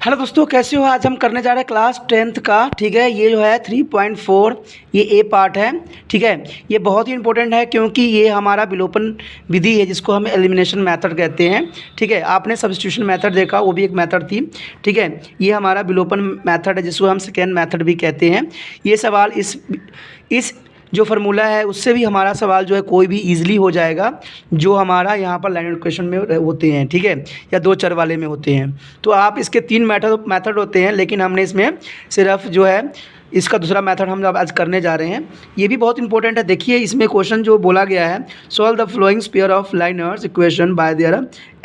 Hello दोस्तों, कैसे हो। आज हम करने जा रहे हैं क्लास 10th का। ठीक है, ये जो है 3.4 ये ए पार्ट है। ठीक है, ये बहुत ही इंपॉर्टेंट है क्योंकि ये हमारा विलोपन विधि है जिसको हम एलिमिनेशन मेथड कहते हैं। ठीक है, आपने सब्स्टिट्यूशन मेथड देखा, वो भी एक मेथड थी। ठीक है, ये हमारा विलोपन मेथड है जिसको हम सेकेंड मेथड भी कहते हैं। ये सवाल इस जो फार्मूला है उससे भी हमारा सवाल जो है कोई भी इजीली हो जाएगा, जो हमारा यहाँ पर लाइन इक्वेशन में होते हैं। ठीक है, या दो चर वाले में होते हैं। तो आप इसके 3 मेथड होते हैं, लेकिन हमने इसमें सिर्फ जो है इसका दूसरा मेथड हम आज करने जा रहे हैं। ये भी बहुत इंपॉर्टेंट है। देखिए, इसमें क्वेश्चन जो बोला गया है, solve the flowing pair of liners equation by there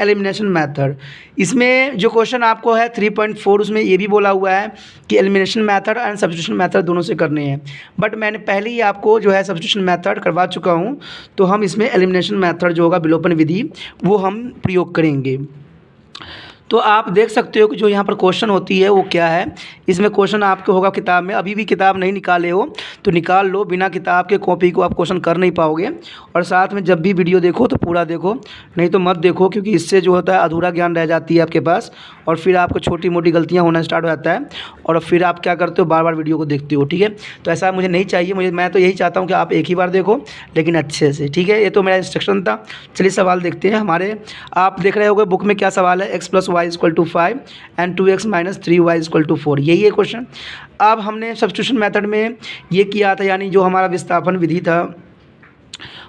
elimination method. इसमें जो क्वेश्चन आपको है 3.4 उसमें ये भी बोला हुआ है कि elimination method and substitution method दोनों से करने हैं, बट मैंने पहले ही आपको जो है सब्स्टिट्यूशन मेथड करवा चुका हूँ। तो हम इसमें एलिमिनेशन मेथड जो होगा विलोपन विधि वो हम प्रयोग करेंगे। तो आप देख सकते हो कि जो यहाँ पर क्वेश्चन होती है वो क्या है। इसमें क्वेश्चन आपके होगा किताब में, अभी भी किताब नहीं निकाले हो तो निकाल लो, बिना किताब के कॉपी को आप क्वेश्चन कर नहीं पाओगे। और साथ में जब भी वीडियो देखो तो पूरा देखो, नहीं तो मत देखो, क्योंकि इससे जो होता है अधूरा ज्ञान रह जाती है आपके पास, और फिर आपको छोटी मोटी गलतियाँ होना स्टार्ट हो जाता है, और फिर आप क्या करते हो, बार बार वीडियो को देखते हो। ठीक है, तो ऐसा मुझे नहीं चाहिए। मैं तो यही चाहता हूँ कि आप एक ही बार देखो, लेकिन अच्छे से। ठीक है, ये तो मेरा इंस्ट्रक्शन था। चलिए सवाल देखते हैं हमारे। आप देख रहे होगे बुक में क्या सवाल है, x + y = 5 and 2x - 3y = 4। यही है क्वेश्चन। अब हमने सब्स्टिट्यूशन मेथड में ये किया था, यानी जो हमारा विस्थापन विधि था,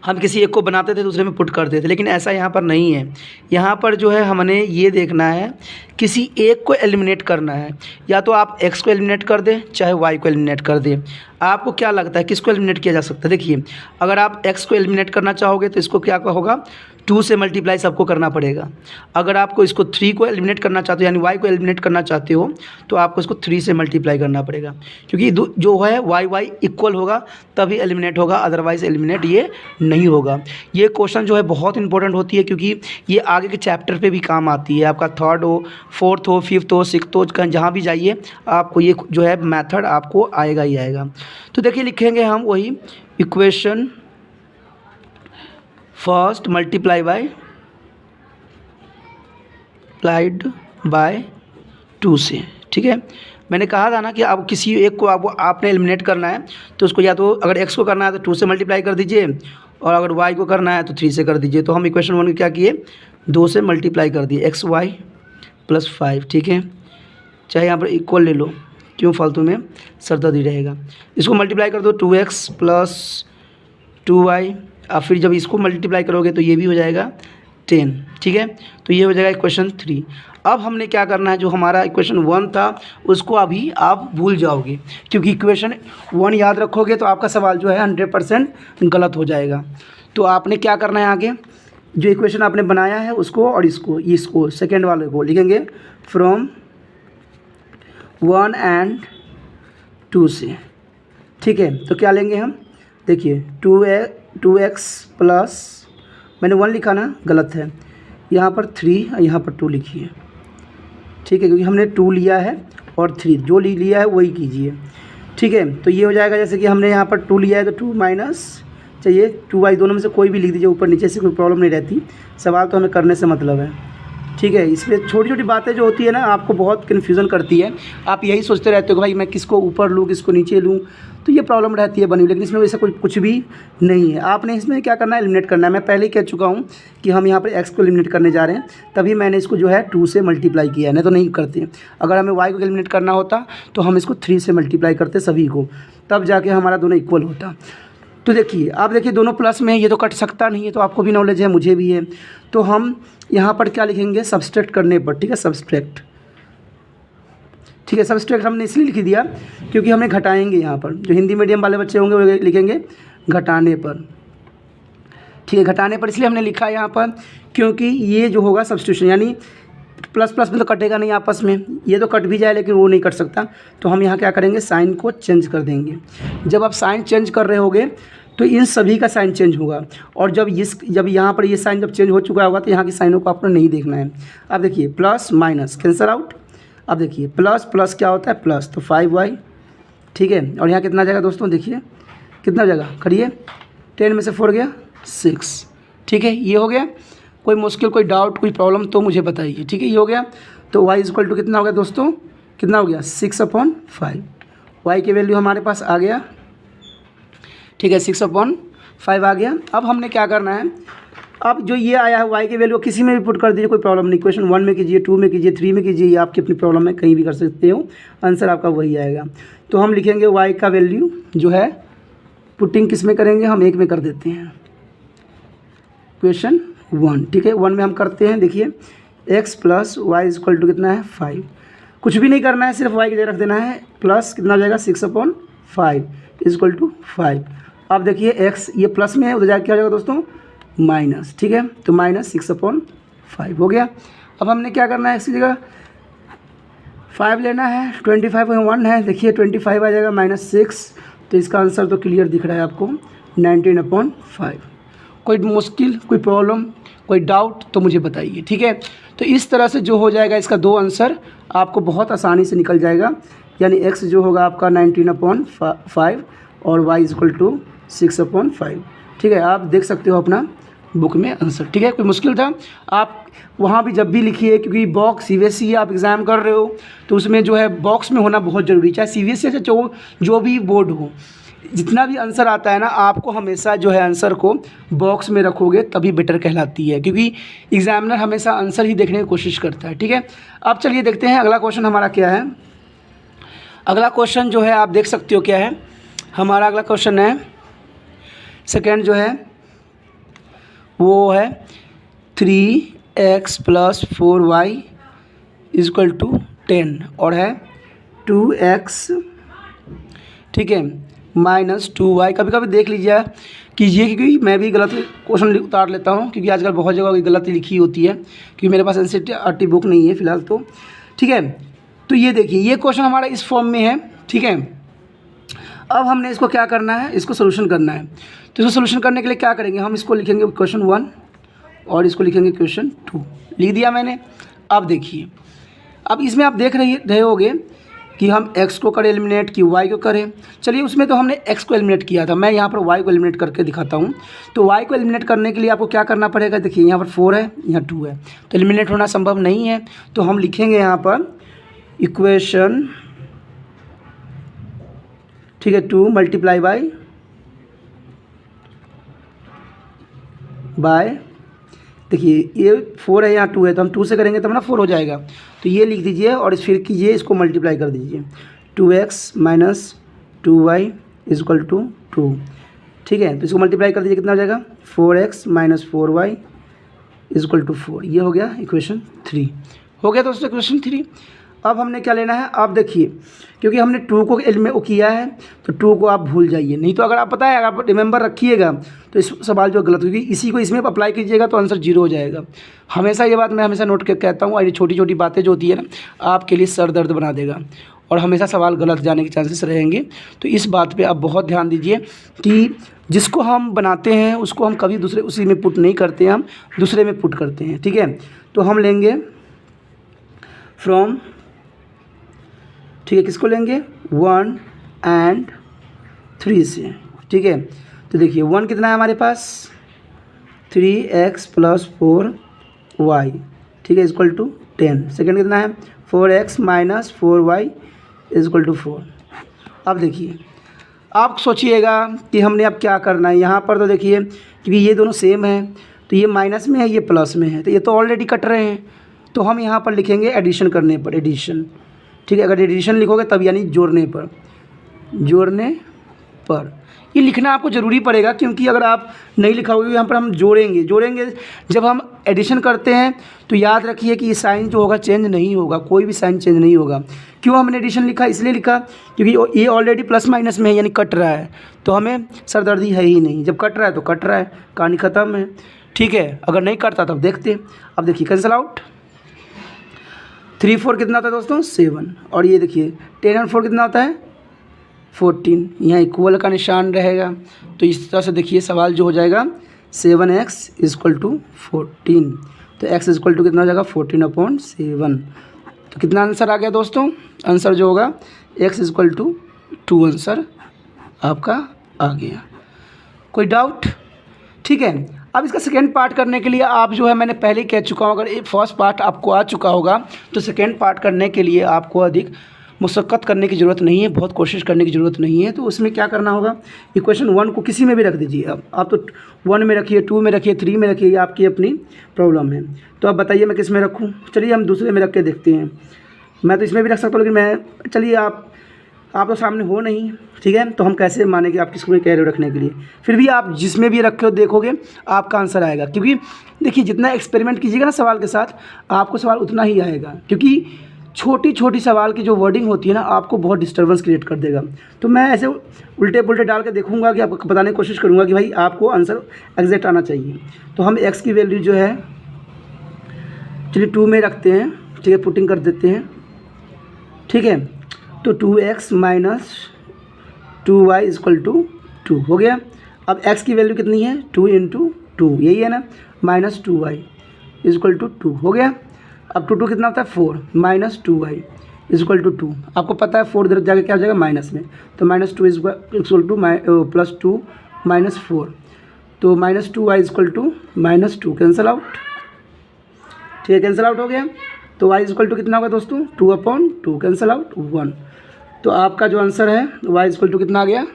हम किसी एक को बनाते थे दूसरे में पुट करते थे, लेकिन ऐसा यहाँ पर नहीं है। यहाँ पर जो है हमने ये देखना है, किसी एक को एलिमिनेट करना है। या तो आप x को एलिमिनेट कर दें, चाहे y को एलिमिनेट कर दें। आपको क्या लगता है किसको एलिमिनेट किया जा सकता है? देखिए, अगर आप x को एलिमिनेट करना चाहोगे तो इसको क्या होगा, 2 से मल्टीप्लाई सबको करना पड़ेगा। अगर आपको इसको 3 को एलिमिनेट करना चाहते हो, यानी y को एलिमिनेट करना चाहते हो, तो आपको इसको 3 से मल्टीप्लाई करना पड़ेगा, क्योंकि जो है y इक्वल होगा तभी एलिमिनेट होगा, अदरवाइज एलिमिनेट ये नहीं होगा। ये क्वेश्चन जो है बहुत इंपॉर्टेंट होती है, क्योंकि ये आगे के चैप्टर पे भी काम आती है। आपका 3rd हो, 4th हो, 5th हो, 6th हो, जहाँ भी जाइए आपको ये जो है मेथड आपको आएगा ही आएगा। तो देखिए, लिखेंगे हम वही इक्वेशन फर्स्ट मल्टीप्लाई बाय 2 से। ठीक है, मैंने कहा था ना कि आप किसी एक को आपने एलिमिनेट करना है, तो उसको या तो अगर x को करना है तो 2 से मल्टीप्लाई कर दीजिए, और अगर y को करना है तो 3 से कर दीजिए। तो हम इक्वेशन 1 क्या किए, 2 से मल्टीप्लाई कर दिए, xy + 5। ठीक है, चाहे यहाँ पर इक्वल ले लो, क्यों फालतू में सरदर्दी रहेगा। इसको मल्टीप्लाई कर दो, 2x + 2y, और फिर जब इसको मल्टीप्लाई करोगे तो ये भी हो जाएगा 10। ठीक है, तो ये हो जाएगा इक्वेशन 3। अब हमने क्या करना है, जो हमारा इक्वेशन 1 था उसको अभी आप भूल जाओगे, क्योंकि इक्वेशन 1 याद रखोगे तो आपका सवाल जो है 100% गलत हो जाएगा। तो आपने क्या करना है, आगे जो इक्वेशन आपने बनाया है उसको और इसको सेकेंड वाले को लिखेंगे फ्रॉम 1 and 2 से। ठीक है, तो क्या लेंगे हम, देखिए 2x प्लस, मैंने 1 लिखा ना, गलत है, यहाँ पर 3 और यहाँ पर 2 लिखिए। ठीक है, क्योंकि हमने 2 लिया है और 3 जो लिया है वही कीजिए। ठीक है, तो ये हो जाएगा, जैसे कि हमने यहाँ पर 2 लिया है तो 2 माइनस चाहिए 2y, दोनों में से कोई भी लिख दीजिए, ऊपर नीचे से कोई प्रॉब्लम नहीं रहती। सवाल तो हमें करने से मतलब है। ठीक है, इसमें छोटी छोटी बातें जो होती है ना, आपको बहुत कन्फ्यूज़न करती है। आप यही सोचते रहते हो कि भाई मैं किसको ऊपर लूँ किसको नीचे लूँ, तो ये प्रॉब्लम रहती है बनी हुई। लेकिन इसमें वैसा कुछ भी नहीं है। आपने इसमें क्या करना है, एलिमिनेट करना है। मैं पहले ही कह चुका हूँ कि हम यहाँ पर x को एलिमिनेट करने जा रहे हैं, तभी मैंने इसको जो है 2 से मल्टीप्लाई किया है, नहीं तो नहीं करते। अगर हमें y को एलिमिनेट करना होता तो हम इसको 3 से मल्टीप्लाई करते सभी को, तब जाके हमारा दोनों इक्वल होता। तो देखिए, आप देखिए दोनों प्लस में है, ये तो कट सकता नहीं है। तो आपको भी नॉलेज है, मुझे भी है। तो हम यहाँ पर क्या लिखेंगे, सब्सट्रैक्ट करने पर। ठीक है, सब्सट्रैक्ट। ठीक है, सब्सट्रैक्ट हमने इसलिए लिख दिया क्योंकि हमें घटाएंगे। यहाँ पर जो हिंदी मीडियम वाले बच्चे होंगे वो लिखेंगे घटाने पर। ठीक है, घटाने पर इसलिए हमने लिखा है यहाँ पर, क्योंकि ये जो होगा सब्स्टिट्यूशन, यानी प्लस प्लस में तो कटेगा नहीं आपस में, ये तो कट भी जाए लेकिन वो नहीं कट सकता। तो हम यहाँ क्या करेंगे, साइन को चेंज कर देंगे। जब आप साइन चेंज कर रहे होगे तो इन सभी का साइन चेंज होगा, और जब यहाँ पर ये साइन जब चेंज हो चुका होगा तो यहाँ की साइनों को आपको नहीं देखना है। अब देखिए, प्लस माइनस कैंसल आउट। अब देखिए, प्लस प्लस क्या होता है, प्लस, तो 5y। ठीक है, और यहाँ कितना जाएगा दोस्तों, देखिए कितना जाएगा, करिए, 10 में से 4 गया 6। ठीक है, ये हो गया। कोई मुश्किल, कोई डाउट, कोई प्रॉब्लम तो मुझे बताइए। ठीक है, ये हो गया। तो y इक्वल टू कितना हो गया दोस्तों, कितना हो गया 6/5। y की वैल्यू हमारे पास आ गया, ठीक है 6/5 आ गया। अब हमने क्या करना है, अब जो ये आया है y की वैल्यू किसी में भी पुट कर दीजिए, कोई प्रॉब्लम नहीं। क्वेश्चन 1 में कीजिए, 2 में कीजिए, 3 में कीजिए, ये आपकी अपनी प्रॉब्लम है, कहीं भी कर सकते हो, आंसर आपका वही आएगा। तो हम लिखेंगे y का वैल्यू जो है पुटिंग किस में करेंगे, हम 1 में कर देते हैं, क्वेश्चन 1, ठीक है 1 में हम करते हैं। देखिए x plus Y equal to कितना है 5, कुछ भी नहीं करना है, सिर्फ y की जगह रख देना है, प्लस कितना हो जाएगा 6/5 इक्वल टू 5। अब देखिए x ये प्लस में है, उधर जाकर क्या हो जाएगा दोस्तों माइनस, ठीक है, तो -6/5 हो गया। अब हमने क्या करना है, x की जगह 5 लेना है, 25/1 है, देखिए 25 आ जाएगा -6, तो इसका आंसर तो क्लियर दिख रहा है आपको 19/5। कोई मुश्किल, कोई प्रॉब्लम, कोई डाउट तो मुझे बताइए, ठीक है। तो इस तरह से जो हो जाएगा इसका 2 आंसर आपको बहुत आसानी से निकल जाएगा, यानी x जो होगा आपका 19/5 और y इक्वल टू 6/5, ठीक है। आप देख सकते हो अपना बुक में आंसर, ठीक है। कोई मुश्किल था आप वहाँ भी जब भी लिखिए, क्योंकि बॉक्स CBSE आप एग्ज़ाम कर रहे हो तो उसमें जो है बॉक्स में होना बहुत ज़रूरी, चाहे CBSE से जो भी बोर्ड हो, जितना भी आंसर आता है ना, आपको हमेशा जो है आंसर को बॉक्स में रखोगे तभी बेटर कहलाती है, क्योंकि एग्जामिनर हमेशा आंसर ही देखने की कोशिश करता है, ठीक है। अब चलिए देखते हैं अगला क्वेश्चन हमारा क्या है। अगला क्वेश्चन जो है आप देख सकते हो क्या है, हमारा अगला क्वेश्चन है सेकेंड जो है वो है 3x + 4y = 10 और है 2x, ठीक है, -2y। कभी कभी देख लीजिए कि ये, क्योंकि मैं भी गलत क्वेश्चन उतार लेता हूँ, क्योंकि आजकल बहुत जगह गलत लिखी होती है, क्योंकि मेरे पास NCERT बुक नहीं है फ़िलहाल तो, ठीक है। तो ये देखिए ये क्वेश्चन हमारा इस फॉर्म में है, ठीक है। अब हमने इसको क्या करना है, इसको सोल्यूशन करना है। तो इसको सोल्यूशन करने के लिए क्या करेंगे, हम इसको लिखेंगे क्वेश्चन 1 और इसको लिखेंगे क्वेश्चन 2, लिख दिया मैंने। अब देखिए, अब इसमें आप देख रहे होगे कि हम x को करें एलिमिनेट कि y को करें। चलिए उसमें तो हमने x को एलिमिनेट किया था, मैं यहाँ पर y को एलिमिनेट करके दिखाता हूँ। तो y को एलिमिनेट करने के लिए आपको क्या करना पड़ेगा, देखिए यहाँ पर 4 है, यहाँ 2 है, तो एलिमिनेट होना संभव नहीं है। तो हम लिखेंगे यहाँ पर इक्वेशन, ठीक है, 2 × बाय देखिए ये 4 है, यहाँ 2 है, तो हम 2 से करेंगे तब ना 4 हो जाएगा। तो ये लिख दीजिए और फिर कीजिए, इसको मल्टीप्लाई कर दीजिए, 2x - 2y = 2, ठीक है। तो इसको मल्टीप्लाई कर दीजिए, कितना हो जाएगा 4x - 4y = 4। ये हो गया इक्वेशन 3, हो गया दोस्तों इक्वेशन 3। अब हमने क्या लेना है, आप देखिए, क्योंकि हमने 2 को एलिमिनेट किया है तो 2 को आप भूल जाइए, नहीं तो अगर आप पता है, अगर आप रिमेंबर रखिएगा तो इस सवाल जो गलत होगी, इसी को इसमें अप्लाई कीजिएगा तो आंसर 0 हो जाएगा। हमेशा ये बात मैं हमेशा नोट करके कहता हूँ, और ये छोटी छोटी बातें जो होती है ना, आपके लिए सर दर्द बना देगा और हमेशा सवाल गलत जाने के चांसेस रहेंगे। तो इस बात पर आप बहुत ध्यान दीजिए कि जिसको हम बनाते हैं उसको हम कभी दूसरे उसी में पुट नहीं करते हैं, हम दूसरे में पुट करते हैं, ठीक है। तो हम लेंगे फ्रॉम, ठीक है, किसको लेंगे 1 और 3 से, ठीक है। तो देखिए 1 कितना है हमारे पास 3x + 4y, ठीक है, = 10। सेकेंड कितना है 4x - 4y = 4। अब देखिए आप सोचिएगा कि हमने अब क्या करना है। यहाँ पर तो देखिए, क्योंकि ये दोनों सेम है तो ये माइनस में है, ये प्लस में है, तो ये तो ऑलरेडी कट रहे हैं। तो हम यहाँ पर लिखेंगे एडिशन करने पर, एडिशन, ठीक है। अगर एडिशन लिखोगे तब, यानी जोड़ने पर, जोड़ने पर ये लिखना आपको ज़रूरी पड़ेगा, क्योंकि अगर आप नहीं लिखोगे यहाँ पर हम जोड़ेंगे। जब हम एडिशन करते हैं तो याद रखिए कि ये साइन जो होगा चेंज नहीं होगा, कोई भी साइन चेंज नहीं होगा। क्यों हमने एडिशन लिखा, इसलिए लिखा क्योंकि ये ऑलरेडी प्लस माइनस में है, यानी कट रहा है, तो हमें सरदर्दी है ही नहीं। जब कट रहा है तो कट रहा है, कहानी ख़त्म है, ठीक है। अगर नहीं कटता तब देखते। अब देखिए कैंसिल आउट, 3 4 कितना होता है दोस्तों 7, और ये देखिए 10 और 4 कितना होता है 14, यहाँ इक्वल का निशान रहेगा। तो इस तरह से देखिए सवाल जो हो जाएगा 7x = 14, तो x = कितना हो जाएगा 14/7। तो कितना आंसर आ गया दोस्तों, आंसर जो होगा x = 2 आंसर आपका आ गया। कोई डाउट, ठीक है। अब इसका सेकेंड पार्ट करने के लिए आप जो है, मैंने पहले ही कह चुका हूँ, अगर फर्स्ट पार्ट आपको आ चुका होगा तो सेकेंड पार्ट करने के लिए आपको अधिक मुशक्क़त करने की ज़रूरत नहीं है, बहुत कोशिश करने की ज़रूरत नहीं है। तो उसमें क्या करना होगा, इक्वेशन 1 को किसी में भी रख दीजिए। अब आप तो 1 में रखिए, 2 में रखिए, 3 में रखिए, ये आपकी अपनी प्रॉब्लम है। तो अब बताइए मैं किस में रखूँ। चलिए हम दूसरे में रख के देखते हैं। मैं तो इसमें भी रख सकता हूँ, लेकिन मैं, चलिए आप तो सामने हो नहीं, ठीक है, तो हम कैसे माने कि आप किस में कह रहे हो रखने के लिए। फिर भी आप जिसमें भी रखे हो देखोगे आपका आंसर आएगा, क्योंकि देखिए जितना एक्सपेरिमेंट कीजिएगा ना सवाल के साथ, आपको सवाल उतना ही आएगा। क्योंकि छोटी छोटी सवाल की जो वर्डिंग होती है ना, आपको बहुत डिस्टर्बेंस क्रिएट कर देगा। तो मैं ऐसे उल्टे पुल्टे डाल के देखूंगा कि आपको बताने की कोशिश करूंगा कि भाई आपको आंसर एग्जैक्ट आना चाहिए। तो हम x की वैल्यू जो है, चलिए 2 में रखते हैं, ठीक है, पुटिंग कर देते हैं, ठीक है। तो 2x minus 2y equal to 2 हो गया। अब x की वैल्यू कितनी है, 2 इंटू 2, यही है ना, माइनस 2y इक्वल टू 2 हो गया। अब 2 कितना होता है, 4 माइनस 2y इक्वल टू 2। आपको पता है 4 इधर जाके क्या हो जाएगा, माइनस में, तो minus 2 equal to plus 2 minus 4, तो minus 2y equal to minus 2, cancel out, ठीक है, कैंसिल आउट हो गया। तो y इक्वल टू कितना होगा दोस्तों, 2/2, कैंसिल आउट 1। तो आपका जो आंसर है y इक्वल टू कितना आ गया,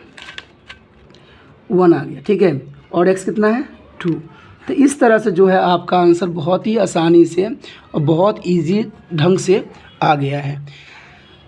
1 आ गया, ठीक है। और x कितना है, 2। तो इस तरह से जो है आपका आंसर बहुत ही आसानी से और बहुत इजी ढंग से आ गया है।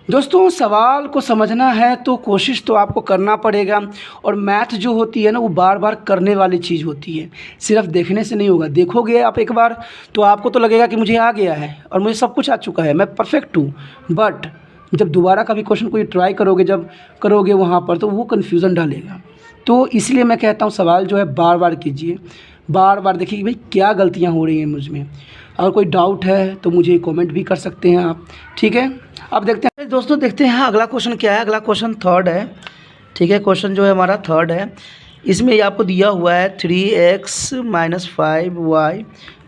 दोस्तों सवाल को समझना है तो कोशिश तो आपको करना पड़ेगा, और मैथ जो होती है ना वो बार बार करने वाली चीज़ होती है, सिर्फ देखने से नहीं होगा। देखोगे आप एक बार तो आपको तो लगेगा कि मुझे आ गया है और मुझे सब कुछ आ चुका है, मैं परफेक्ट हूँ। बट जब दोबारा कभी क्वेश्चन को ट्राई करोगे, जब करोगे वहाँ पर, तो वो कन्फ्यूज़न डालेगा। तो इसलिए मैं कहता हूँ सवाल जो है बार बार कीजिए, बार बार देखिए कि भाई क्या गलतियाँ हो रही हैं मुझ में। अगर कोई डाउट है तो मुझे कमेंट भी कर सकते हैं आप, ठीक है। अब देखते हैं दोस्तों, देखते हैं अगला क्वेश्चन क्या है। अगला क्वेश्चन थर्ड है, ठीक है, क्वेश्चन जो है हमारा थर्ड है। इसमें ये आपको दिया हुआ है 3x माइनस 5y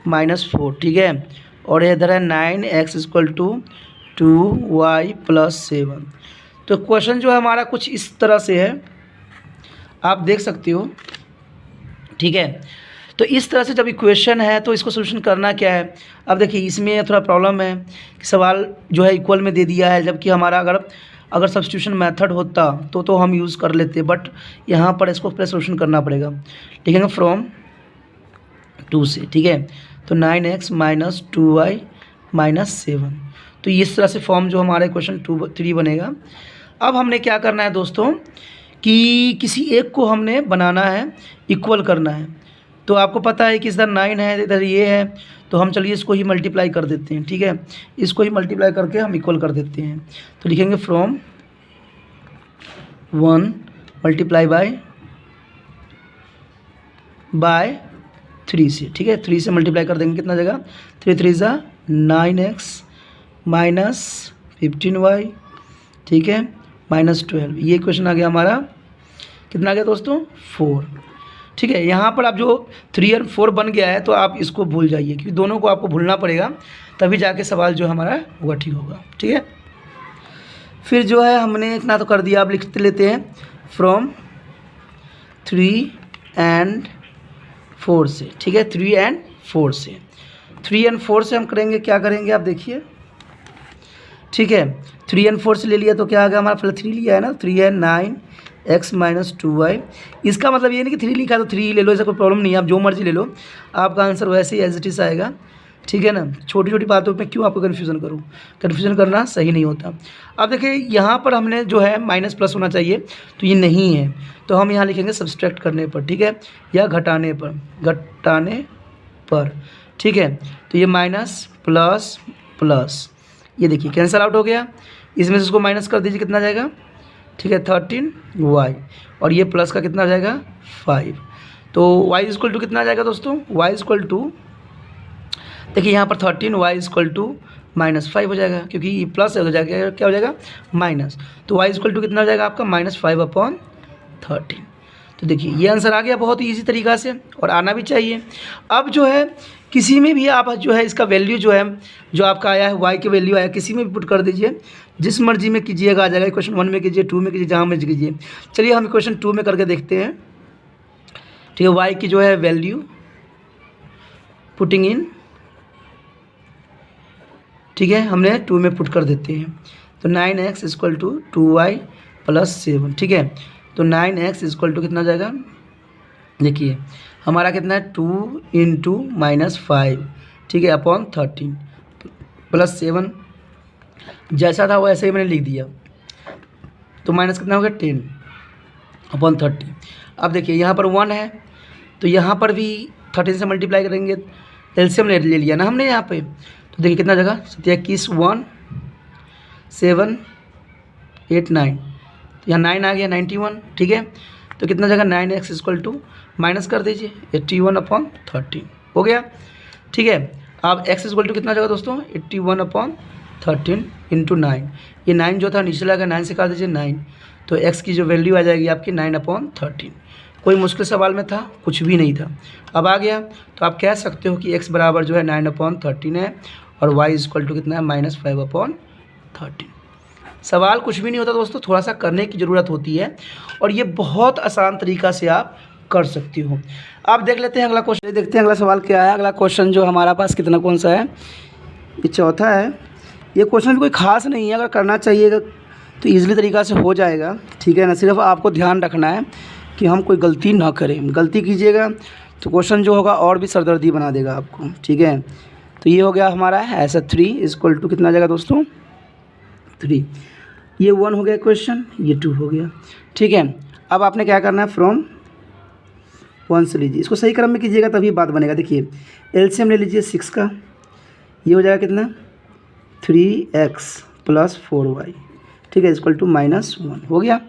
माइनस 4, ठीक है, और इधर है 9x equal to 2y plus 7। तो क्वेश्चन जो है हमारा कुछ इस तरह से है, आप देख सकते हो, ठीक है। तो इस तरह से जब इक्वेशन है तो इसको सोल्यूशन करना क्या है। अब देखिए इसमें थोड़ा प्रॉब्लम है कि सवाल जो है इक्वल में दे दिया है, जबकि हमारा अगर सब्स्टिट्यूशन मेथड होता तो हम यूज़ कर लेते, बट यहाँ पर इसको पहले सोल्यूशन करना पड़ेगा। लिखेंगे फ्रॉम 2 से, ठीक है। तो 9x माइनस 2y माइनस 7, तो इस तरह से फॉर्म जो हमारा इक्वेशन 3 बनेगा। अब हमने क्या करना है दोस्तों कि किसी एक को हमने बनाना है, इक्वल करना है। तो आपको पता है कि इधर 9 है, इधर ये है, तो हम चलिए इसको ही मल्टीप्लाई कर देते हैं, ठीक है। इसको ही मल्टीप्लाई करके हम इक्वल कर देते हैं। तो लिखेंगे फ्रॉम 1 मल्टीप्लाई बाय 3 से, ठीक है। 3 से मल्टीप्लाई कर देंगे, कितना जगह 3 3 ज़ा 9x माइनस 15y, ठीक है, माइनस 12। ये क्वेश्चन आ गया हमारा, कितना आ गया दोस्तों, 4, ठीक है। यहाँ पर आप जो 3 और 4 बन गया है तो आप इसको भूल जाइए, क्योंकि दोनों को आपको भूलना पड़ेगा, तभी जाके सवाल जो हमारा होगा ठीक होगा, ठीक है। फिर जो है हमने इतना तो कर दिया, आप लिख लेते हैं फ्रॉम 3 and 4 से, ठीक है, 3 and 4 से। 3 and 4 से हम करेंगे, क्या करेंगे आप देखिए, ठीक है। 3 and 4 से ले लिया तो क्या आ गया हमारा, पहले 3 लिया है ना, 3 है 9x माइनस 2y। इसका मतलब ये नहीं कि 3 लिखा तो 3 ही ले लो, ऐसा कोई प्रॉब्लम नहीं है, आप जो मर्जी ले लो, आपका आंसर वैसे ही एज इट इज़ आएगा, ठीक है ना। छोटी छोटी बातों पे क्यों आपको कन्फ्यूज़न करूँ, कन्फ्यूज़न करना सही नहीं होता। अब देखिए यहाँ पर हमने जो है माइनस प्लस होना चाहिए, तो ये नहीं है, तो हम यहाँ लिखेंगे सब्सट्रैक्ट करने पर, ठीक है, या घटाने पर, ठीक है। तो ये माइनस प्लस प्लस, ये देखिए कैंसल आउट हो गया, इसमें से इसको माइनस कर दीजिए, कितना जाएगा, ठीक है, 13y, और ये प्लस का कितना आ जाएगा 5। तो y इक्वल टू कितना आ जाएगा दोस्तों, y इक्वल टू, देखिए यहाँ पर 13y इक्वल टू माइनस 5 हो जाएगा, क्योंकि ये प्लस हो जाएगा, क्या हो जाएगा माइनस। तो y इक्वल टू कितना हो जाएगा आपका, -5/13। तो देखिए ये आंसर आ गया बहुत ही ईजी तरीक़ा से, और आना भी चाहिए। अब जो है किसी में भी आप जो है इसका वैल्यू जो है, जो आपका आया है y की वैल्यू आया, किसी में भी पुट कर दीजिए, जिस मर्जी में कीजिएगा आ जाएगा। इक्वेशन 1 में कीजिए, 2 में कीजिए, जहाँ मर्जी कीजिए। चलिए हम इक्वेशन 2 में करके देखते हैं, ठीक है। y की जो है वैल्यू, पुटिंग इन, ठीक है, हमने 2 में पुट कर देते हैं। तो 9x equal to 2y plus 7, ठीक है। तो 9x इक्वल टू कितना जाएगा, देखिए हमारा कितना है 2 इंटू -5, ठीक है, अपॉन 13 प्लस 7, जैसा था वैसे ही मैंने लिख दिया। तो माइनस कितना हो गया 10 अपॉन 30। अब देखिए यहाँ पर 1 है तो यहाँ पर भी 13 से मल्टीप्लाई करेंगे, एलसीएम ले लिया ना हमने यहाँ पे। तो देखिए कितना जगह 21 1 7 8 9, तो यहाँ 9 आ गया 91, ठीक है। तो कितना जगह 9x इक्वल टू माइनस कर दीजिए 81 अपॉन 13 हो गया, ठीक है। अब x इक्वल टू कितना जगह दोस्तों 81 अपॉन 13 इंटू 9, ये 9 जो था नीचे लगा 9 से काट दीजिए 9, तो x की जो वैल्यू आ जाएगी आपकी 9 अपॉन 13। कोई मुश्किल सवाल में था, कुछ भी नहीं था। अब आ गया तो आप कह सकते हो कि x बराबर जो है 9 अपॉन 13 है और y इक्वल टू कितना है -5 अपॉन 13। सवाल कुछ भी नहीं होता दोस्तों, थोड़ा सा करने की ज़रूरत होती है और ये बहुत आसान तरीक़ा से आप कर सकती हो। आप देख लेते हैं अगला क्वेश्चन, देखते हैं अगला सवाल क्या है। अगला क्वेश्चन जो हमारा पास कितना कौन सा है, ये चौथा है। ये क्वेश्चन भी कोई ख़ास नहीं है, अगर करना चाहिएगा तो ईजिली तरीक़ा से हो जाएगा, ठीक है ना। सिर्फ आपको ध्यान रखना है कि हम कोई गलती ना करें, गलती कीजिएगा तो क्वेश्चन जो होगा और भी सरदर्दी बना देगा आपको, ठीक है। तो ये हो गया हमारा ऐसा 3 इक्वल टू कितना जाएगा दोस्तों 3, ये 1 हो गया क्वेश्चन, ये 2 हो गया, ठीक है। अब आपने क्या करना है फ्रॉम 1 से लीजिए, इसको सही क्रम में कीजिएगा तभी बात बनेगा। देखिए एलसीएम ले लीजिए 6 का, ये हो जाएगा कितना 3x प्लस 4y, ठीक है, इक्वल टू -1 हो गया।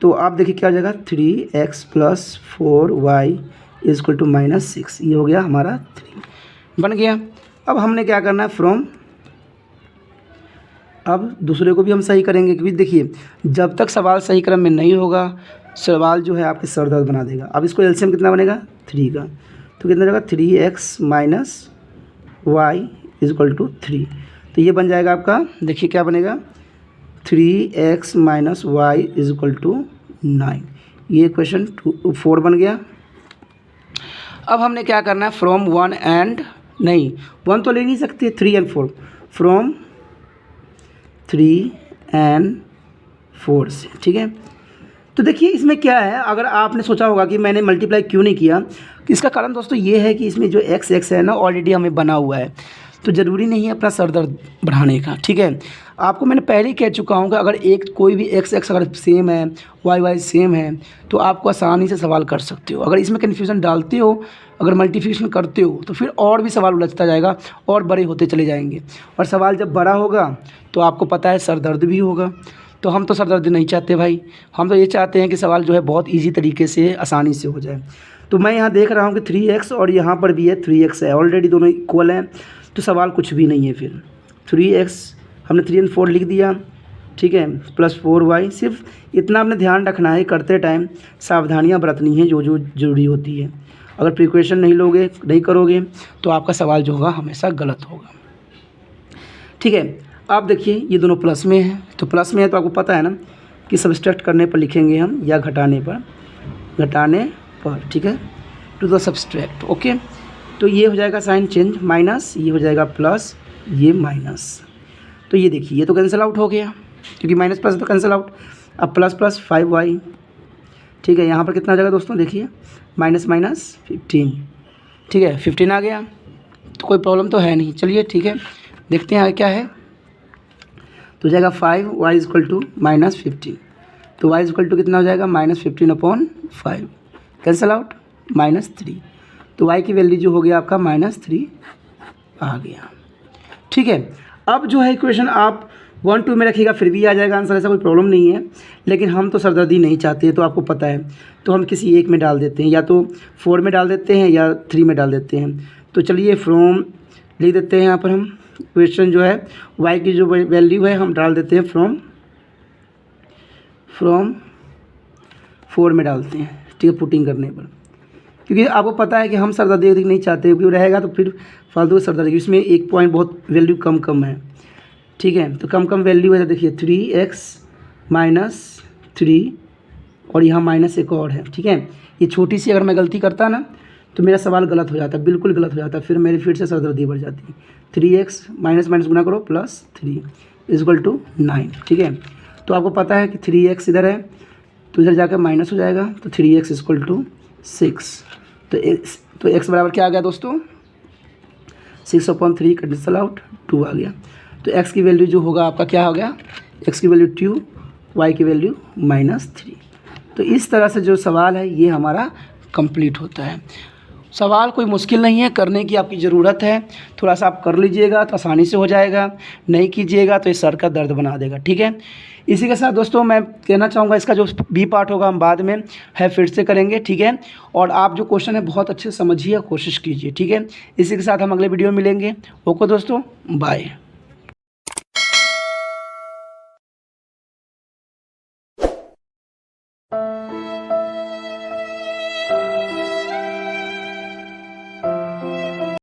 तो आप देखिए क्या हो जाएगा 3x plus 4y equal to -6, ये हो गया हमारा 3 बन गया। अब हमने क्या करना है फ्रॉम, अब दूसरे को भी हम सही करेंगे, क्योंकि देखिए जब तक सवाल सही क्रम में नहीं होगा सवाल जो है आपके सर दर्द बना देगा। अब इसको एलसीएम कितना बनेगा 3 का, तो कितना जाएगा 3x minus Y equal to 3, तो ये बन जाएगा आपका, देखिए क्या बनेगा 3x minus Y equal to 9, ये क्वेश्चन 4 बन गया। अब हमने क्या करना है फ्रॉम 1 एंड, नहीं 1 तो ले नहीं सकते, 3 एंड 4, फ्रॉम 3 एंड 4 से, ठीक है। तो देखिए इसमें क्या है, अगर आपने सोचा होगा कि मैंने मल्टीप्लाई क्यों नहीं किया, इसका कारण दोस्तों ये है कि इसमें जो x है ना ऑलरेडी हमें बना हुआ है, तो ज़रूरी नहीं है अपना सर दर्द बढ़ाने का, ठीक है। आपको मैंने पहले ही कह चुका हूँ कि अगर एक कोई भी x अगर सेम है y सेम है तो आपको आसानी से सवाल कर सकते हो। अगर इसमें कन्फ्यूज़न डालते हो, अगर मल्टीप्लिकेशन करते हो तो फिर और भी सवाल उलझता जाएगा और बड़े होते चले जाएंगे, और सवाल जब बड़ा होगा तो आपको पता है सर दर्द भी होगा। तो हम तो सर दर्द नहीं चाहते भाई, हम तो ये चाहते हैं कि सवाल जो है बहुत ईजी तरीके से आसानी से हो जाए। तो मैं यहाँ देख रहा हूँ कि 3x और यहाँ पर भी है 3x है, ऑलरेडी दोनों इक्वल हैं, तो सवाल कुछ भी नहीं है। फिर 3x हमने 3 एंड 4 लिख दिया, ठीक है, प्लस 4y। सिर्फ इतना आपने ध्यान रखना है, करते टाइम सावधानियाँ बरतनी है जो जो ज़रूरी होती है। अगर प्रिकॉशन नहीं लोगे, नहीं करोगे तो आपका सवाल जो होगा हमेशा गलत होगा, ठीक है। आप देखिए ये दोनों प्लस में है, तो प्लस में है तो आपको पता है ना कि सब्सट्रैक्ट करने पर लिखेंगे हम, या घटाने पर, ठीक है, टू द सब्सट्रैक्ट, ओके। तो ये हो जाएगा साइन चेंज, माइनस, ये हो जाएगा प्लस, ये माइनस। तो ये देखिए ये तो कैंसिल आउट हो गया, क्योंकि माइनस प्लस तो कैंसिल आउट। अब प्लस प्लस 5y, ठीक है, यहाँ पर कितना आ जाएगा दोस्तों, देखिए माइनस माइनस 15, ठीक है, 15 आ गया, तो कोई प्रॉब्लम तो है नहीं। चलिए ठीक है, देखते हैं आगे क्या है। तो जाएगा 5y इक्वल टू -15, तो y इक्वल टू कितना हो जाएगा -15 अपॉन 5, कैंसिल आउट, -3, तो y की वैल्यू जो हो गया आपका -3 आ गया, ठीक है। अब जो है इक्वेशन आप 1 2 में रखिएगा फिर भी आ जाएगा आंसर, ऐसा कोई प्रॉब्लम नहीं है। लेकिन हम तो सरदर्दी नहीं चाहते, तो आपको पता है, तो हम किसी एक में डाल देते हैं, या तो 4 में डाल देते हैं या 3 में डाल देते हैं। तो चलिए फ्रॉम लिख देते हैं यहाँ पर हम, क्वेश्चन जो है y की जो वैल्यू है हम डाल देते हैं फ्रॉम 4 में डालते हैं, ठीक है, पुटिंग करने पर, क्योंकि आपको पता है कि हम सरदर्दी अधिक नहीं चाहते, क्योंकि रहेगा तो फिर फालतू सरदर्दी। इसमें एक पॉइंट बहुत वैल्यू कम है, ठीक है, तो कम वैल्यू है। तो देखिए 3x माइनस 3 और यहाँ माइनस एक और है, ठीक है। ये छोटी सी अगर मैं गलती करता ना तो मेरा सवाल गलत हो जाता है, बिल्कुल गलत हो जाता है, फिर मेरी फिर से सरदर्दी बढ़ जाती है। 3x माइनस माइनस गुना करो प्लस 3 इक्वल टू 9, ठीक है। तो आपको पता है कि 3x इधर है तो इधर जाकर माइनस हो जाएगा, तो 3x इक्वल टू 6। तो x बराबर क्या आ गया दोस्तों, 6/3 कैंसिल आउट, 2 आ गया। तो x की वैल्यू जो होगा आपका क्या हो गया, x की वैल्यू 2, y की वैल्यू -3। तो इस तरह से जो सवाल है ये हमारा कंप्लीट होता है। सवाल कोई मुश्किल नहीं है, करने की आपकी ज़रूरत है, थोड़ा सा आप कर लीजिएगा तो आसानी से हो जाएगा, नहीं कीजिएगा तो ये सर का दर्द बना देगा, ठीक है। इसी के साथ दोस्तों मैं कहना चाहूँगा इसका जो बी पार्ट होगा हम बाद में है फिर से करेंगे, ठीक है। और आप जो क्वेश्चन है बहुत अच्छे से समझिए, कोशिश कीजिए, ठीक है। इसी के साथ हम अगले वीडियो में मिलेंगे। ओके दोस्तों, बाय।